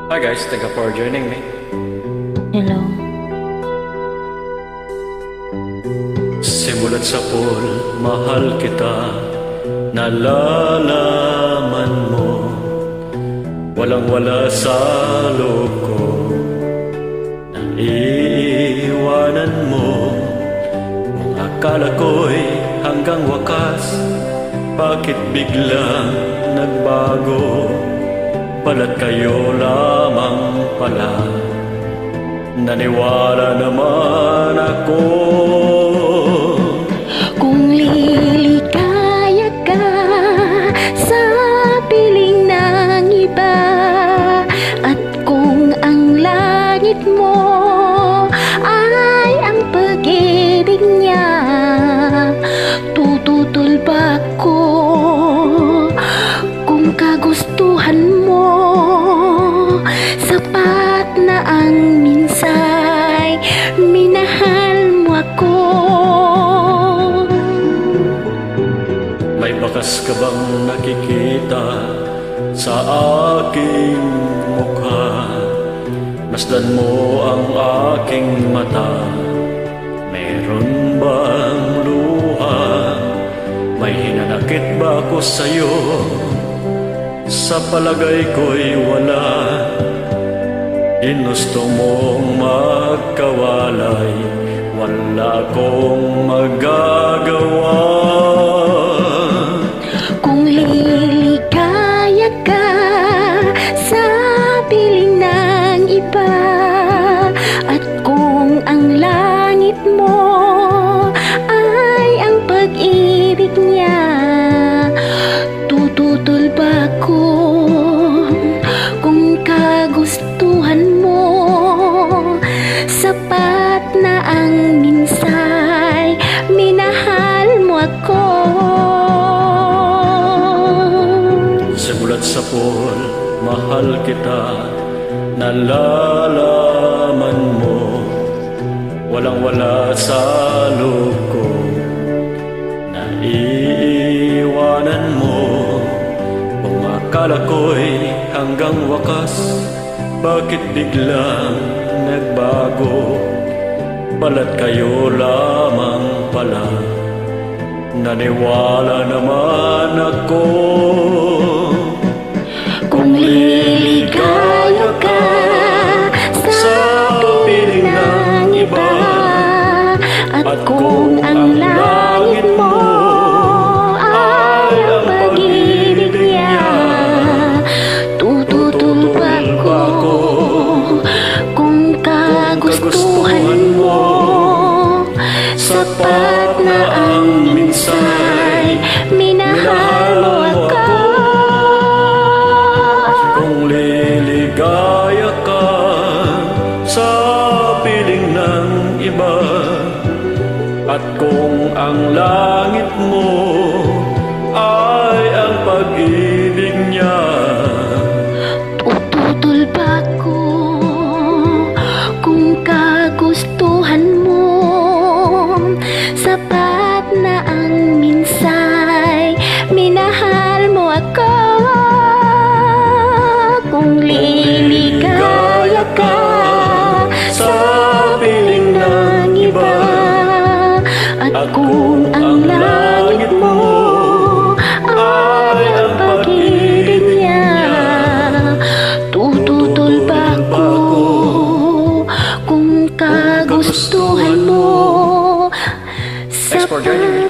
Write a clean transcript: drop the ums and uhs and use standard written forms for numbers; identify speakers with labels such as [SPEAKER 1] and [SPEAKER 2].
[SPEAKER 1] Hi guys, thank you for joining me.
[SPEAKER 2] Hello.
[SPEAKER 1] Simulat sa pool, mahal kita, nalalaman mo, walang-wala sa loob ko, naiiwanan mo. Kung akala ko'y hanggang wakas, bakit biglang nagbago? Balat kayo lamang pala, naniwala naman ako.
[SPEAKER 2] Kung liligaya ka sa piling ng iba, at kung ang langit mo ay ang pag-ibig niya, tututol ba ko kung kagustuhan mo? Sapat na ang minsay, minahal mo ako.
[SPEAKER 1] May bakas ka bang nakikita sa aking mukha? Masdan mo ang aking mata, meron bang luha? May hinanakit ba ako sa'yo? Sa palagay ko'y wala. Ginusto mong magkawalay, wala akong magagawa.
[SPEAKER 2] Kung liligaya ka sa piling ng iba, at kung ang langit mo ay ang pag-ibig niya, tututol ba ko kung kagustuhan mo? Sapat na ang minsay, minahal mo ako.
[SPEAKER 1] Simulat sa pool, mahal kita, nalalaman mo, walang-wala sa loob ko, naiiwanan mo. Kung akala ko'y hanggang wakas, bakit biglang nagbago? Balat kayo lamang pala, naniwala naman ako.
[SPEAKER 2] Kung liligaya ka sa piling ng iba, at kung ang langit mo ay ang pag-ibig niya, tututol ba ko kung kagustuhan mo? Sapat na ang minsay, minahal mo ako.
[SPEAKER 1] Kung liligaya ka sa piling ng iba, at kung ang langit mo ay ang pag-ibig niya,
[SPEAKER 2] tututol ba ko kung kagustuhan mo? Sapat na ang minsay, minahal mo ako. Kung liligaya ka sa piling ng iba, at kung ang langit mo ay ang pag-ibig niya, tututol ba ko kung kagustuhan mo?
[SPEAKER 1] Thanks for joining me.